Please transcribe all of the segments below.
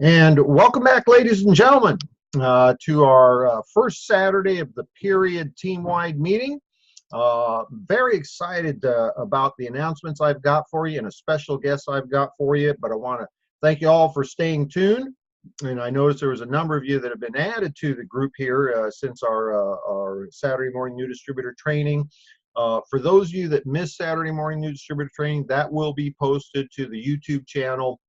And welcome back, ladies and gentlemen, to our first Saturday of the period team-wide meeting. Very excited about the announcements I've got for you and a special guest I've got for you, but I want to thank you all for staying tuned. And I noticed there was a number of you that have been added to the group here since our Saturday morning new distributor training. For those of you that missed Saturday morning new distributor training, that will be posted to the YouTube channel,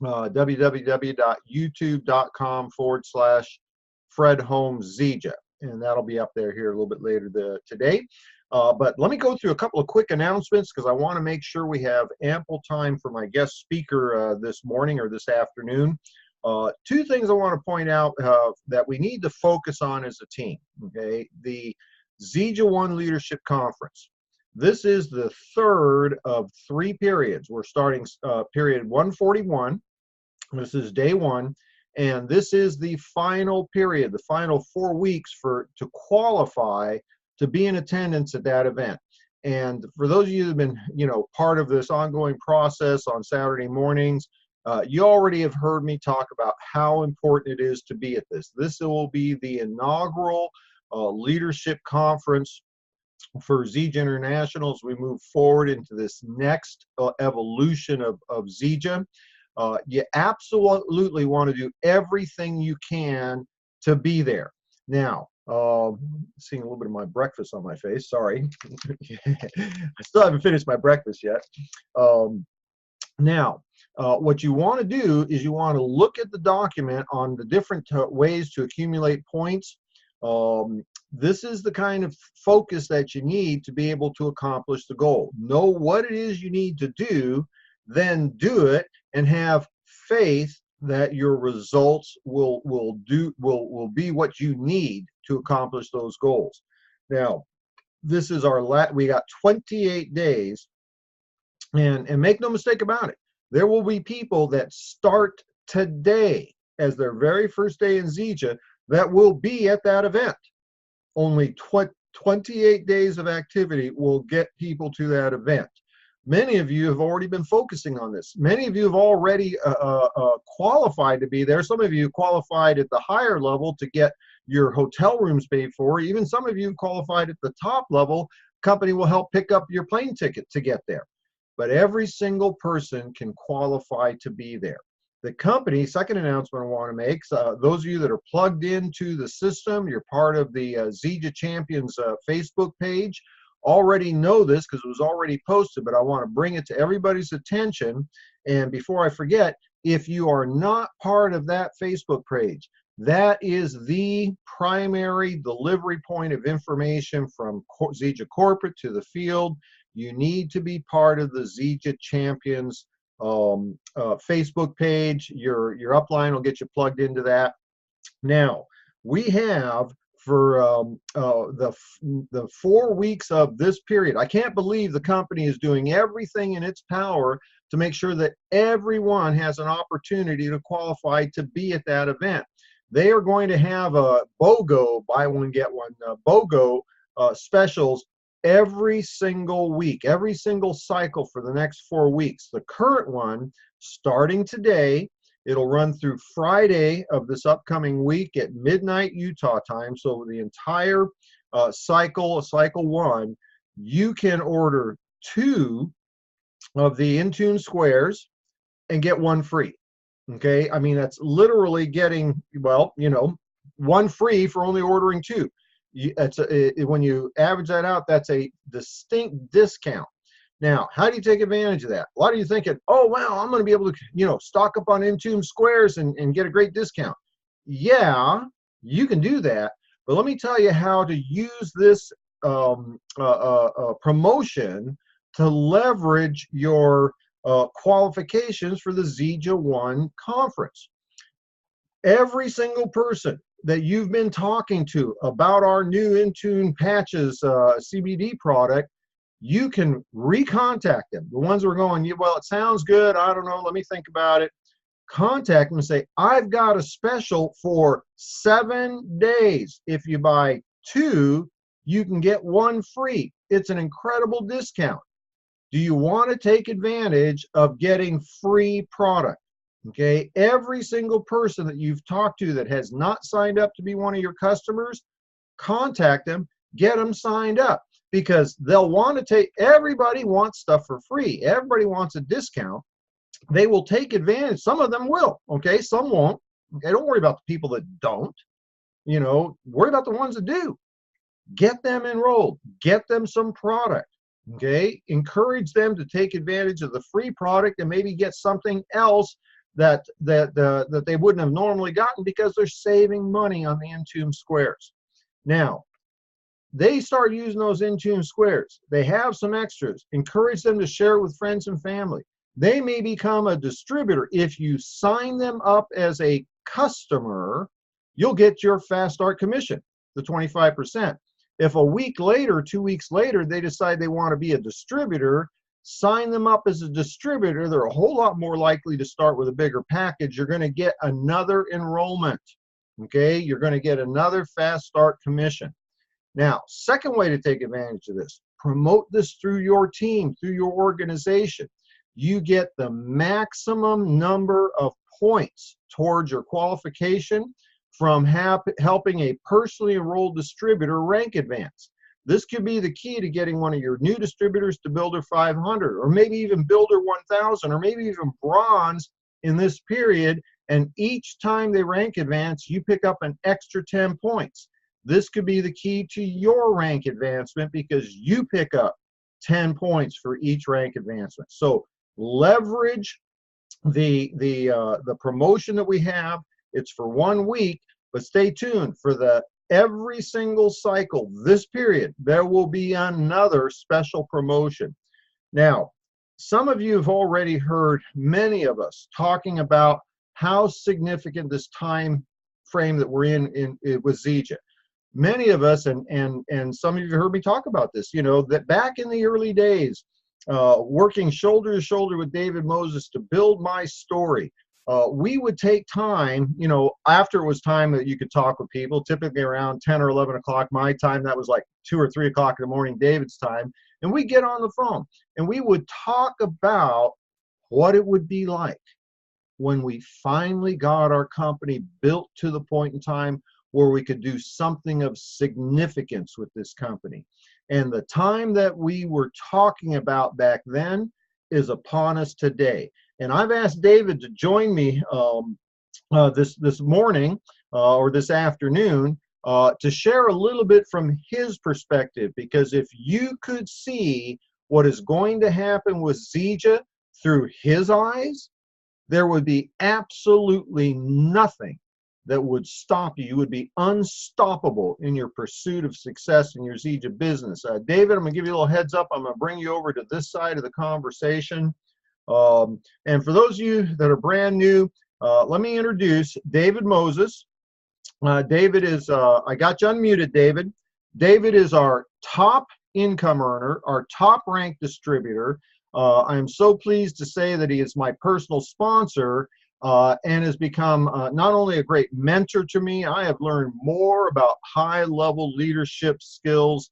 www.youtube.com/Fred Holmes Zija, and that'll be up there here a little bit later today. But let me go through a couple of quick announcements because I want to make sure we have ample time for my guest speaker this morning or this afternoon. Two things I want to point out that we need to focus on as a team. Okay, the Zija One Leadership Conference. This is the third of 3 periods. We're starting period 141. This is day 1, and this is the final period, the final 4 weeks to qualify to be in attendance at that event. And for those of you who've been, part of this ongoing process on Saturday mornings, you already have heard me talk about how important it is to be at this. This will be the inaugural leadership conference for Zija International as we move forward into this next evolution of Zija. You absolutely want to do everything you can to be there. Now, seeing a little bit of my breakfast on my face, sorry. I still haven't finished my breakfast yet. Now, what you want to do is you want to look at the document on the different ways to accumulate points. This is the kind of focus that you need to be able to accomplish the goal. Know what it is you need to do, then do it, and have faith that your results will be what you need to accomplish those goals. Now, this is we got 28 days, and make no mistake about it, there will be people that start today as their very first day in Zija that will be at that event. Only 28 days of activity will get people to that event. Many of you have already been focusing on this. Many of you have already qualified to be there. Some of you qualified at the higher level to get your hotel rooms paid for. Even some of you qualified at the top level. Company will help pick up your plane ticket to get there. But every single person can qualify to be there. The company, second announcement I want to make, those of you that are plugged into the system, you're part of the Zija Champions Facebook page, already know this because it was already posted, but I want to bring it to everybody's attention. And before I forget, if you are not part of that Facebook page, that is the primary delivery point of information from Zija Corporate to the field. You need to be part of the Zija Champions Facebook page. Your upline will get you plugged into that. Now, we have for the 4 weeks of this period, I can't believe the company is doing everything in its power to make sure that everyone has an opportunity to qualify to be at that event. They are going to have a BOGO, buy one, get one, BOGO specials every single week, every single cycle for the next 4 weeks. The current one, starting today, it'll run through Friday of this upcoming week at midnight Utah time. So the entire cycle 1, you can order 2 of the Intune squares and get 1 free. Okay, I mean, that's literally getting, well, 1 free for only ordering 2. When you average that out, that's a distinct discount. Now, how do you take advantage of that? A lot of you thinking, oh, wow, I'm going to be able to, stock up on Intune squares and get a great discount. Yeah, you can do that. But let me tell you how to use this promotion to leverage your qualifications for the Zija One conference. Every single person that you've been talking to about our new Intune patches CBD product, you can recontact them. The ones who are going, well, it sounds good, I don't know, let me think about it. Contact them and say, I've got a special for 7 days. If you buy 2, you can get 1 free. It's an incredible discount. Do you want to take advantage of getting free product? Okay, every single person that you've talked to that has not signed up to be one of your customers, contact them, get them signed up, because they'll want to take, everybody wants stuff for free. Everybody wants a discount. They will take advantage. Some of them will, okay? Some won't. Okay, don't worry about the people that don't, worry about the ones that do. Get them enrolled, get them some product, okay? Encourage them to take advantage of the free product and maybe get something else that they wouldn't have normally gotten, because they're saving money on the Intune squares. Now, they start using those Intune squares. They have some extras. Encourage them to share with friends and family. They may become a distributor. If you sign them up as a customer, you'll get your fast start commission, the 25%. If a week later, 2 weeks later, they decide they want to be a distributor, sign them up as a distributor. They're a whole lot more likely to start with a bigger package. You're going to get another enrollment, okay? You're going to get another fast start commission. Now, second way to take advantage of this, promote this through your team, through your organization. You get the maximum number of points towards your qualification from helping a personally enrolled distributor rank advance. This could be the key to getting one of your new distributors to Builder 500, or maybe even Builder 1000, or maybe even Bronze in this period. And each time they rank advance, you pick up an extra 10 points. This could be the key to your rank advancement, because you pick up 10 points for each rank advancement. So leverage the promotion that we have. It's for 1 week, but stay tuned for every single cycle, this period, there will be another special promotion. Now, some of you have already heard many of us talking about how significant this time frame that we're in with Zija. Many of us, and some of you heard me talk about this, that back in the early days, working shoulder to shoulder with David Moses to build my story, we would take time, after it was time that you could talk with people, typically around 10 or 11 o'clock my time. That was like 2 or 3 o'clock in the morning David's time. And we get on the phone and we would talk about what it would be like when we finally got our company built to the point in time where we could do something of significance with this company. And the time that we were talking about back then is upon us today. And I've asked David to join me this morning or this afternoon to share a little bit from his perspective, because if you could see what is going to happen with Zija through his eyes, there would be absolutely nothing that would stop you. You would be unstoppable in your pursuit of success in your Zija business. David, I'm going to give you a little heads up. I'm going to bring you over to this side of the conversation. And for those of you that are brand new, let me introduce David Moses. David is, I got you unmuted, David. David is our top income earner, our top ranked distributor. I am so pleased to say that he is my personal sponsor and has become not only a great mentor to me. I have learned more about high-level leadership skills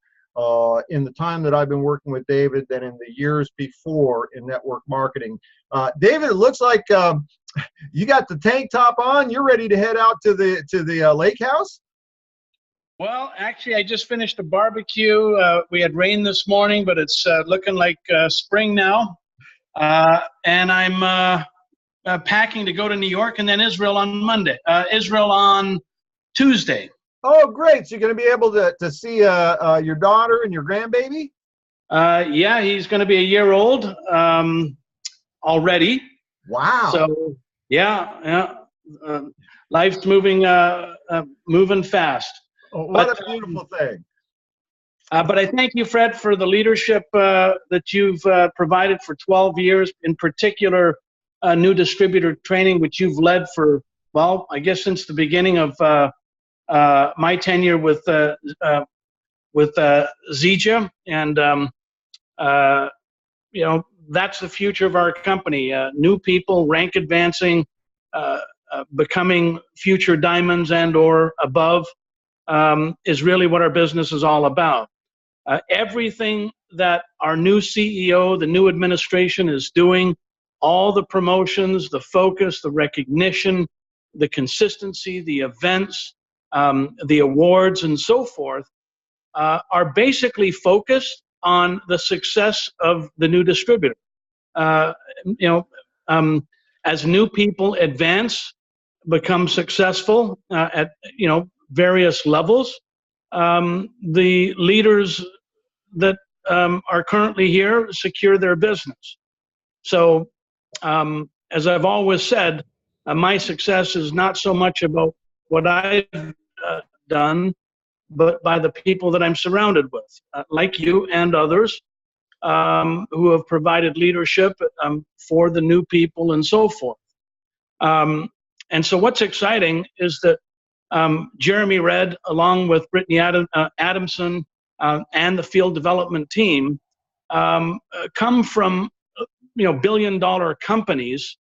in the time that I've been working with David than in the years before in network marketing. David, it looks like you got the tank top on. You're ready to head out to the lake house? Well, actually, I just finished a barbecue. We had rain this morning, but it's looking like spring now. And I'm packing to go to New York and then Israel on Monday. Israel on Tuesday. Oh, great. So you're going to be able to see your daughter and your grandbaby? Yeah, he's going to be a year old already. Wow. So, yeah. Life's moving fast. Oh, what a beautiful thing. But I thank you, Fred, for the leadership that you've provided for 12 years, in particular, new distributor training, which you've led for, well, I guess since the beginning of my tenure with Zija. And, that's the future of our company. New people, rank advancing, becoming future diamonds and or above. Is really what our business is all about. Everything that our new CEO, the new administration is doing all the promotions, the focus, the recognition, the consistency, the events, the awards, and so forth, are basically focused on the success of the new distributor. You know, as new people advance, become successful at various levels, the leaders that are currently here secure their business. So, as I've always said, my success is not so much about what I've done, but by the people that I'm surrounded with, like you and others, who have provided leadership for the new people and so forth. And so what's exciting is that Jeremy Redd, along with Brittany Adamson and the field development team, come from billion-dollar companies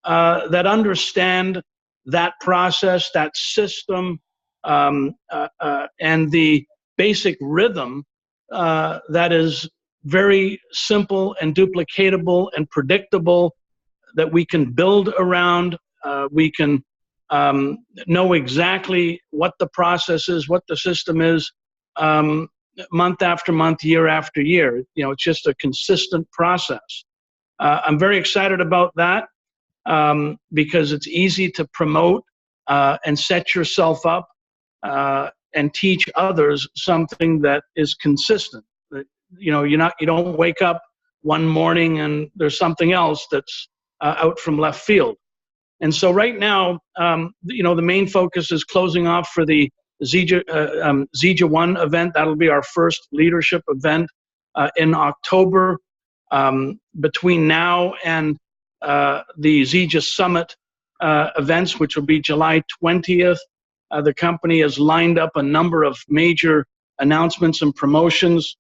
that understand that process, that system, and the basic rhythm that is very simple and duplicatable and predictable, that we can build around. We can know exactly what the process is, what the system is, month after month, year after year. It's just a consistent process. I'm very excited about that because it's easy to promote and set yourself up and teach others something that is consistent. You don't wake up one morning and there's something else that's out from left field. And so right now, the main focus is closing off for the Zija 1 event. That'll be our first leadership event in October. Between now and the Zija Summit events, which will be July 20th, the company has lined up a number of major announcements and promotions.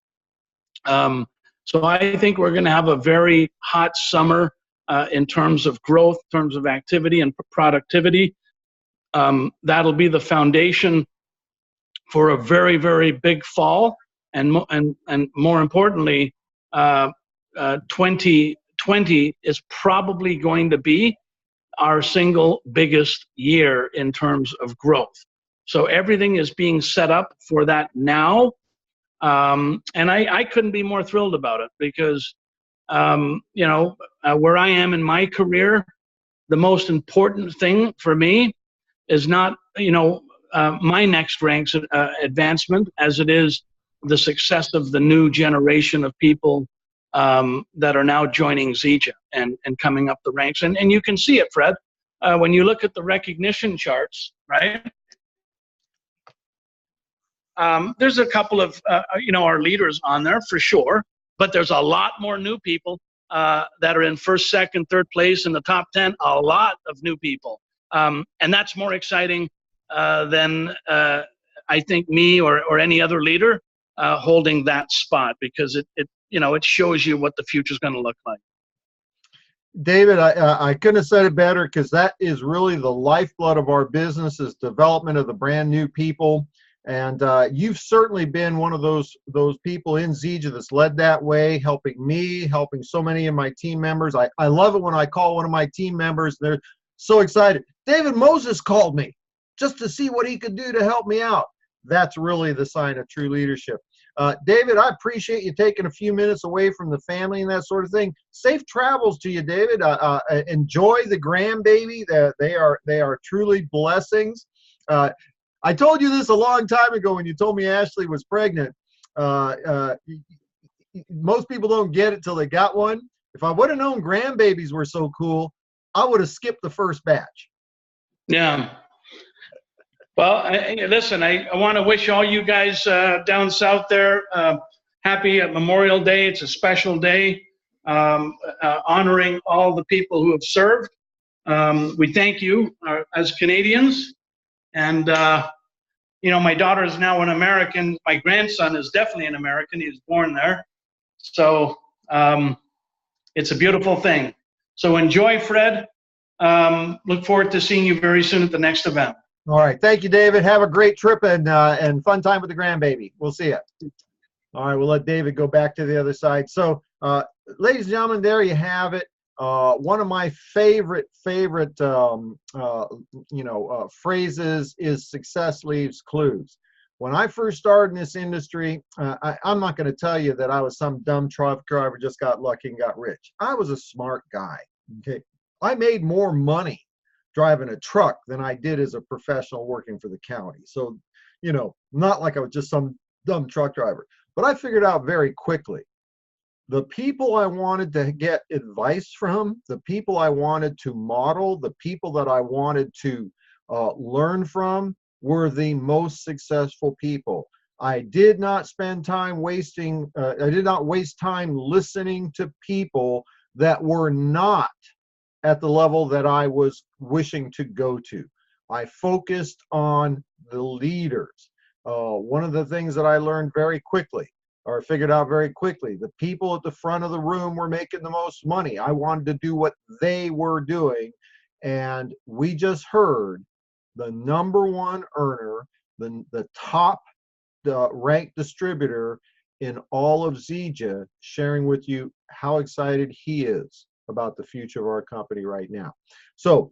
So I think we're going to have a very hot summer in terms of growth, in terms of activity and productivity. That'll be the foundation for a very, very big fall, and more importantly, 2020 is probably going to be our single biggest year in terms of growth. So everything is being set up for that now. And I couldn't be more thrilled about it because, where I am in my career, the most important thing for me is not, my next rank's advancement, as it is the success of the new generation of people that are now joining Zija and coming up the ranks. And you can see it, Fred, when you look at the recognition charts, right? There's a couple of, our leaders on there for sure, but there's a lot more new people that are in first, second, third place in the top 10, a lot of new people. And that's more exciting than I think me or any other leader holding that spot, because it shows you what the future is going to look like. David, I couldn't have said it better, because that is really the lifeblood of our business, is development of the brand new people. And you've certainly been one of those people in Zija that's led that way, helping me, helping so many of my team members. I love it when I call one of my team members, they're so excited. David Moses called me just to see what he could do to help me out. That's really the sign of true leadership. David, I appreciate you taking a few minutes away from the family and that sort of thing. Safe travels to you, David. Enjoy the grandbaby. They are truly blessings. I told you this a long time ago when you told me Ashley was pregnant. Most people don't get it till they got one. If I would have known grandbabies were so cool, I would have skipped the first batch. Yeah. Well, listen, I want to wish all you guys down south there happy Memorial Day. It's a special day, honoring all the people who have served. We thank you as Canadians. And, my daughter is now an American. My grandson is definitely an American. He was born there. So it's a beautiful thing. So enjoy, Fred. Look forward to seeing you very soon at the next event. All right. Thank you, David. Have a great trip and fun time with the grandbaby. We'll see you. All right. We'll let David go back to the other side. So, ladies and gentlemen, there you have it. One of my favorite phrases is success leaves clues. When I first started in this industry, I'm not going to tell you that I was some dumb truck driver, just got lucky and got rich. I was a smart guy. Okay, I made more money driving a truck than I did as a professional working for the county. So, not like I was just some dumb truck driver. But I figured out very quickly the people I wanted to get advice from, the people I wanted to model, the people that I wanted to learn from were the most successful people. I did not spend time wasting, I did not waste time listening to people that were not at the level that I was wishing to go to. I focused on the leaders. One of the things that I learned very quickly, or figured out very quickly, the people at the front of the room were making the most money. I wanted to do what they were doing. And we just heard the #1 earner, the top ranked distributor in all of Zija, sharing with you how excited he is about the future of our company right now. So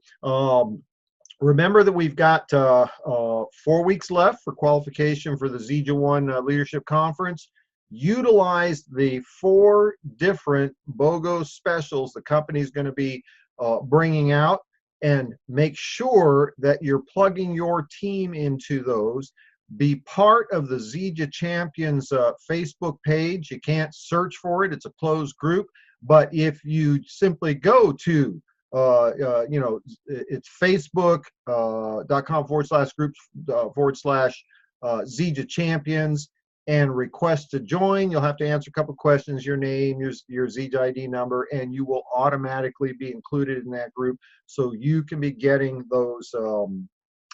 remember that we've got 4 weeks left for qualification for the Zija 1 Leadership Conference. Utilize the 4 different BOGO specials the company's going to be bringing out, and make sure that you're plugging your team into those. Be part of the Zija Champions Facebook page. You can't search for it. It's a closed group. But if you simply go to, it's facebook.com/groups/Zija Champions, and request to join. You'll have to answer a couple questions, your name, your Zija ID number, and you will automatically be included in that group, so you can be getting those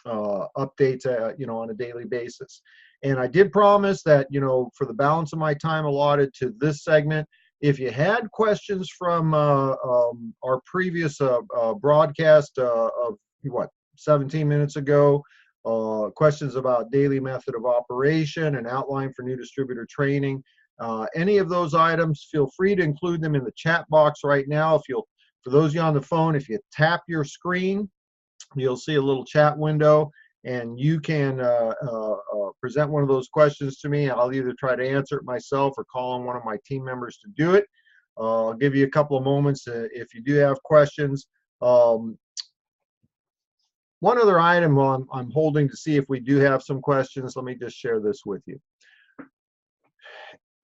updates, on a daily basis. And I did promise that, for the balance of my time allotted to this segment, if you had questions from our previous broadcast of 17 minutes ago, questions about daily method of operation, an outline for new distributor training, any of those items, feel free to include them in the chat box right now. For those of you on the phone, if you tap your screen, you'll see a little chat window, and you can present one of those questions to me. I'll either try to answer it myself or call on one of my team members to do it. I'll give you a couple of moments if you do have questions. One other item I'm holding to see if we do have some questions. Let me just share this with you.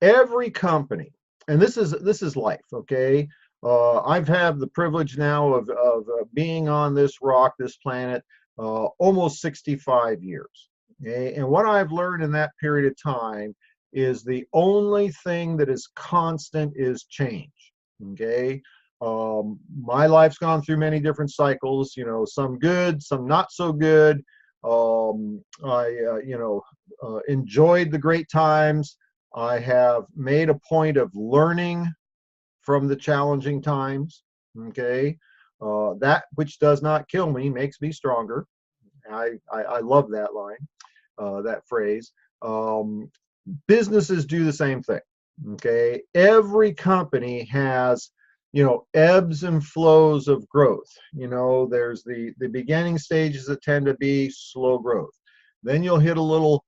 Every company, and this is life, okay? I've had the privilege now of being on this rock, this planet, almost 65 years. Okay? And what I've learned in that period of time is the only thing that is constant is change. Okay? My life's gone through many different cycles, some good, some not so good. I enjoyed the great times. I have made a point of learning from the challenging times. Okay, that which does not kill me makes me stronger. I love that line, that phrase. Businesses do the same thing. Okay, every company has ebbs and flows of growth. There's the beginning stages that tend to be slow growth. Then you'll hit a little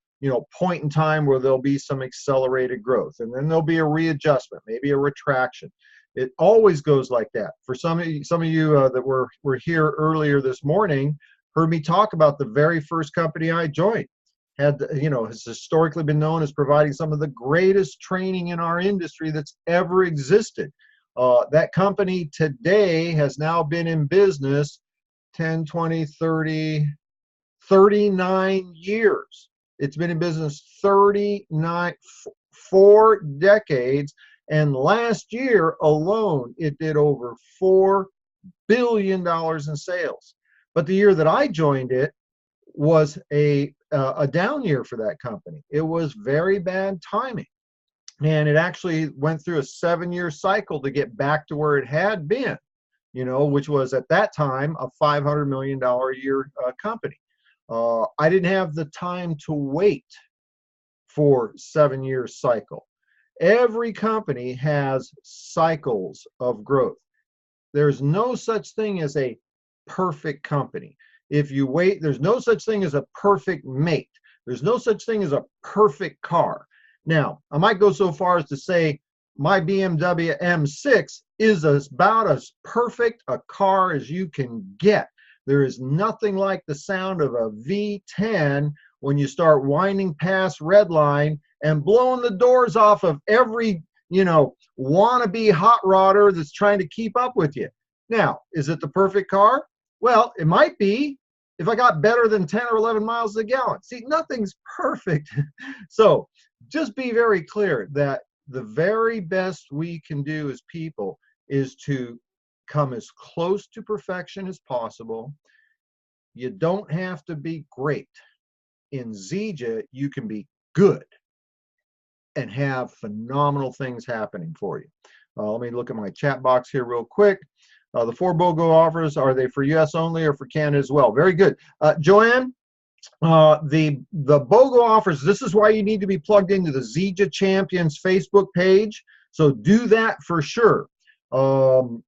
point in time where there'll be some accelerated growth, and then there'll be a readjustment, maybe a retraction. It always goes like that. For some of you that were here earlier this morning, heard me talk about the very first company I joined. Has historically been known as providing some of the greatest training in our industry that's ever existed. That company today has now been in business 10, 20, 30, 39 years. It's been in business 4 decades. And last year alone, it did over $4 billion in sales. But the year that I joined it was a down year for that company. It was very bad timing. And it actually went through a 7-year cycle to get back to where it had been, which was at that time a $500 million a year company. I didn't have the time to wait for 7-year cycle. Every company has cycles of growth. There's no such thing as a perfect company. If you wait, there's no such thing as a perfect mate. There's no such thing as a perfect car. Now, I might go so far as to say my BMW M6 is about as perfect a car as you can get. There is nothing like the sound of a V10 when you start winding past Redline and blowing the doors off of every, wannabe hot rodder that's trying to keep up with you. Now, is it the perfect car? Well, it might be if I got better than 10 or 11 miles a gallon. See, nothing's perfect. So just be very clear that the very best we can do as people is to come as close to perfection as possible. You don't have to be great. In Zija, you can be good and have phenomenal things happening for you. Let me look at my chat box here real quick. The 4 BOGO offers, are they for US only or for Canada as well? Very good. Joanne, the BOGO offers, this is why you need to be plugged into the Zija Champions Facebook page. So do that for sure. You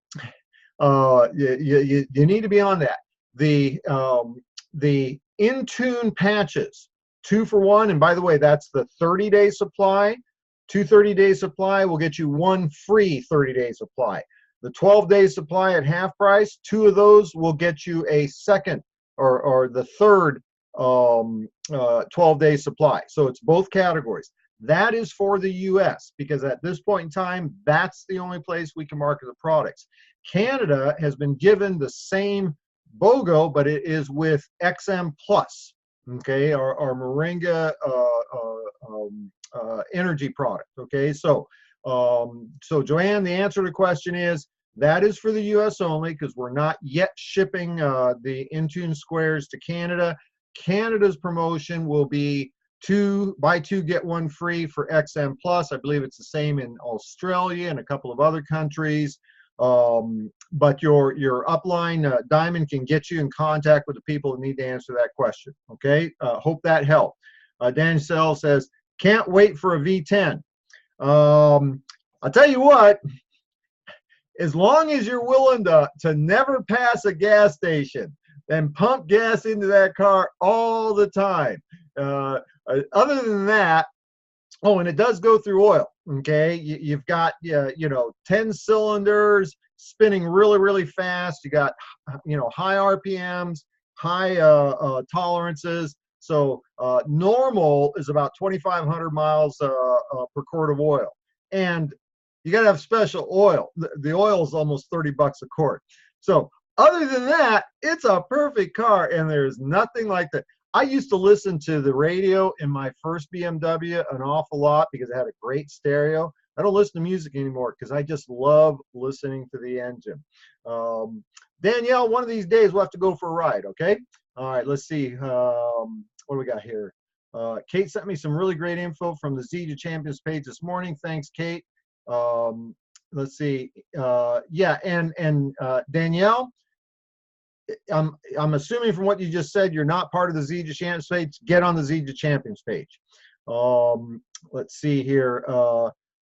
need to be on that. The in-tune patches, 2 for 1, and by the way, that's the 30-day supply. 2 30-day supply will get you 1 free 30-day supply. The 12-day supply at half price, 2 of those will get you a second or the third 12-day supply. So it's both categories. That is for the US because at this point in time, that's the only place we can market the products. Canada has been given the same BOGO, but it is with XM Plus, okay, our Moringa energy product, okay? So Joanne, the answer to the question is that is for the US only because we're not yet shipping the Intune squares to Canada. Canada's promotion will be buy 2 get 1 free for XM Plus. I believe it's the same in Australia and a couple of other countries. But your upline Diamond can get you in contact with the people that need to answer that question. Okay, hope that helped. Daniel says, can't wait for a V10. I'll tell you what, as long as you're willing to never pass a gas station and pump gas into that car all the time. Other than that, oh, and it does go through oil, okay? You've got, 10 cylinders spinning really, really fast. You got, high RPMs, high tolerances. So normal is about 2,500 miles per quart of oil. And you got to have special oil. The oil is almost 30 bucks a quart. So other than that, it's a perfect car, and there's nothing like that. I used to listen to the radio in my first BMW an awful lot because it had a great stereo. I don't listen to music anymore because I just love listening to the engine. Danielle, one of these days we'll have to go for a ride, okay? All right, let's see. What do we got here? Kate sent me some really great info from the Zija Champions page this morning. Thanks, Kate. Let's see. Yeah, and Danielle, I'm assuming from what you just said, you're not part of the Zija Champions page. Get on the Zija Champions page. Let's see here.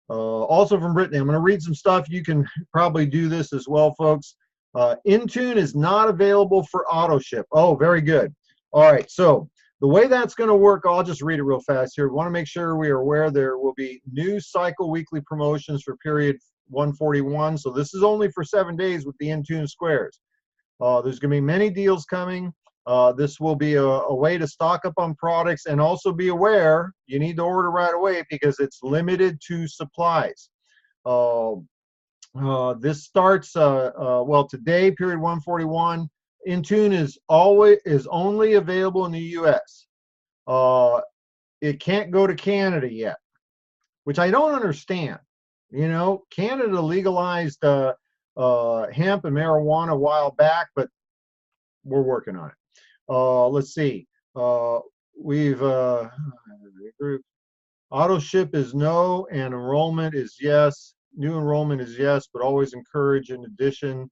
Also from Brittany, I'm going to read some stuff. You can probably do this as well, folks. Intune is not available for auto ship. Oh, very good. All right, so the way that's going to work, I'll just read it real fast here. We want to make sure we are aware there will be new cycle weekly promotions for period 141. So this is only for 7 days with the Intune squares. There's going to be many deals coming. This will be a way to stock up on products, and also be aware you need to order right away because it's limited to supplies. This starts well today, period 141. Intune is only available in the U.S. It can't go to Canada yet, which I don't understand. Canada legalized hemp and marijuana a while back, but we're working on it. Let's see. We've auto ship is no, and enrollment is yes. New enrollment is yes, but always encourage in addition.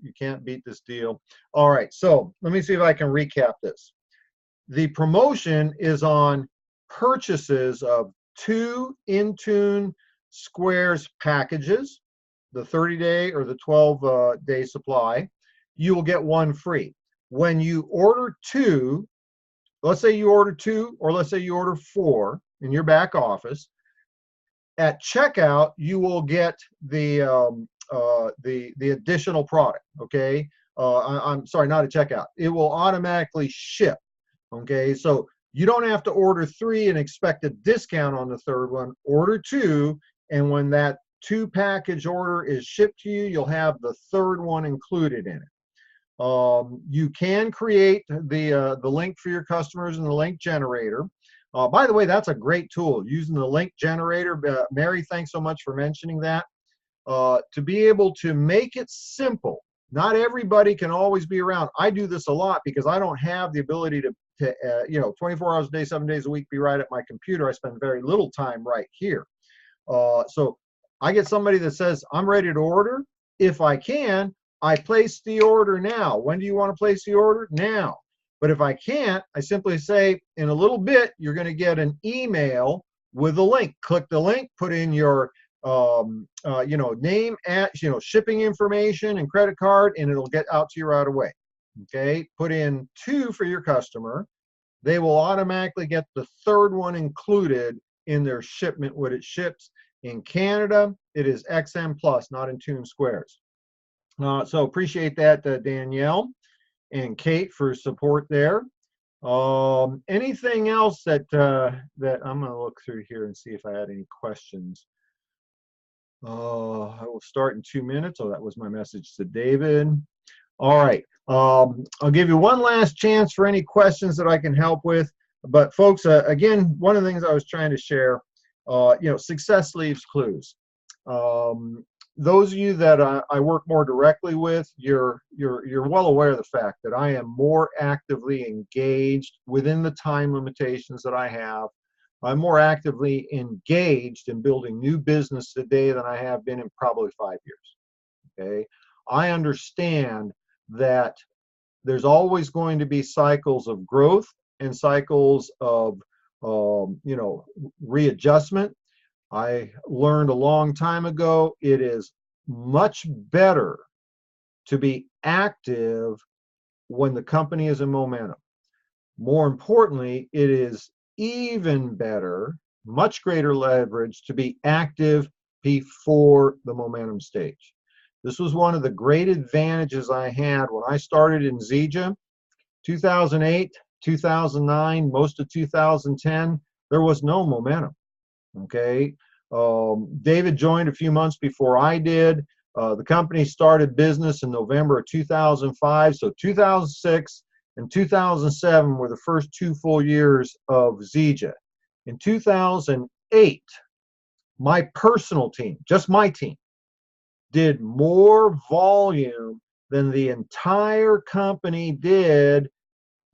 You can't beat this deal. All right, so let me see if I can recap this. The promotion is on purchases of 2 Intune squares packages. the 30-day or the 12-day supply, you will get one free. When you order two, let's say you order two, or let's say you order four in your back office, at checkout, you will get the additional product, okay? I'm sorry, not at checkout. It will automatically ship, okay? So you don't have to order three and expect a discount on the third one. Order two, and when that two package order is shipped to you, you'll have the third one included in it. You can create the link for your customers in the link generator. By the way, that's a great tool, using the link generator. Mary, thanks so much for mentioning that. To be able to make it simple. Not everybody can always be around. I do this a lot because I don't have the ability to 24 hours a day, 7 days a week, be right at my computer. I spend very little time right here. So I get somebody that says, I'm ready to order. If I can, I place the order now. When do you want to place the order? Now. But if I can't, I simply say, in a little bit, you're going to get an email with a link. Click the link, put in your name, shipping information and credit card, and it'll get out to you right away. Okay, put in two for your customer. They will automatically get the third one included in their shipment when it ships. In Canada, it is XM plus, not in tune squares. So appreciate that, Danielle and Kate, for support there. Anything else that I'm going to look through here and see if I had any questions. I will start in 2 minutes. Oh, that was my message to David. All right. I'll give you one last chance for any questions that I can help with. But folks, again, one of the things I was trying to share, success leaves clues. Those of you that I work more directly with, you're well aware of the fact that I am more actively engaged within the time limitations that I have. I'm more actively engaged in building new business today than I have been in probably 5 years. Okay, I understand that there's always going to be cycles of growth and cycles of readjustment. I learned a long time ago, it is much better to be active when the company is in momentum. More importantly, it is even better, much greater leverage to be active before the momentum stage. This was one of the great advantages I had when I started in Zija, 2008, 2009, most of 2010, there was no momentum. Okay, David joined a few months before I did. The company started business in November of 2005, so 2006 and 2007 were the first 2 full years of Zija. In 2008, my personal team, just my team, did more volume than the entire company did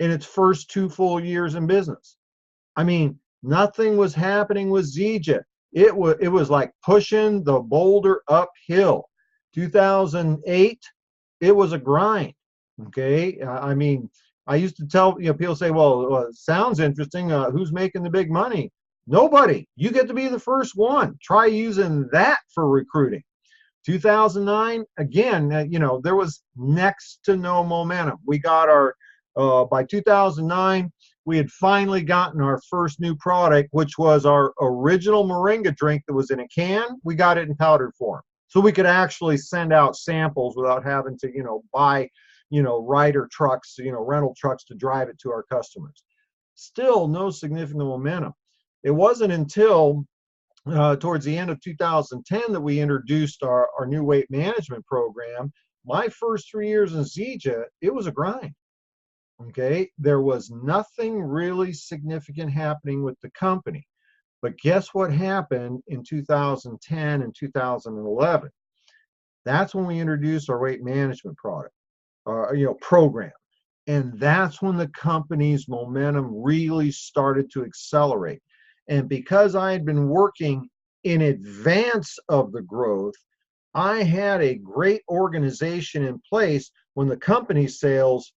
in its first 2 full years in business. I mean, nothing was happening with Zija. It was like pushing the boulder uphill. 2008, it was a grind. Okay, I mean, I used to tell people say, well, it sounds interesting. Who's making the big money? Nobody. You get to be the first one. Try using that for recruiting. 2009, again, there was next to no momentum. We got our by 2009. We had finally gotten our first new product, which was our original moringa drink that was in a can. We got it in powdered form. So we could actually send out samples without having to, buy, rider trucks, rental trucks to drive it to our customers. Still no significant momentum. It wasn't until towards the end of 2010 that we introduced our new weight management program. My first 3 years in Zija, it was a grind. Okay, there was nothing really significant happening with the company. But guess what happened in 2010 and 2011? That's when we introduced our weight management product, program. And that's when the company's momentum really started to accelerate. And because I had been working in advance of the growth, I had a great organization in place when the company's sales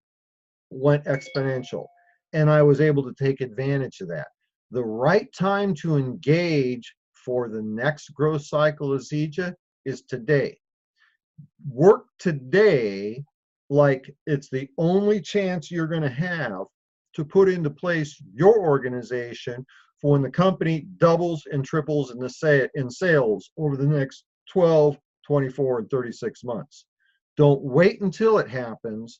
went exponential, and I was able to take advantage of that. The right time to engage for the next growth cycle of Zija is today. work today like it's the only chance you're going to have to put into place your organization for when the company doubles and triples in sales over the next 12, 24, and 36 months. Don't wait until it happens.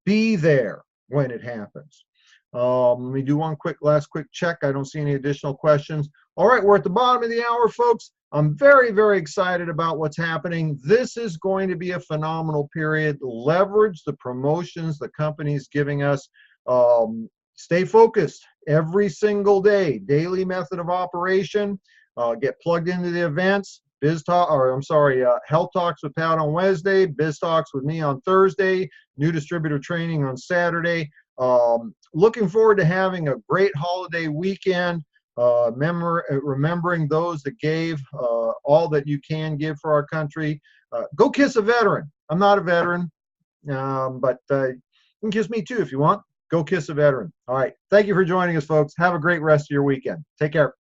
Be there when it happens. Let me do one last quick check. I don't see any additional questions. All right, we're at the bottom of the hour, folks. I'm very, very excited about what's happening. This is going to be a phenomenal period. Leverage the promotions the company's giving us. Stay focused every single day. Daily method of operation. Get plugged into the events. Health Talks with Pat on Wednesday, Biz Talks with me on Thursday, new distributor training on Saturday. Looking forward to having a great holiday weekend. Remembering those that gave all that you can give for our country. Go kiss a veteran. I'm not a veteran, but you can kiss me too if you want. Go kiss a veteran. All right. Thank you for joining us, folks. Have a great rest of your weekend. Take care.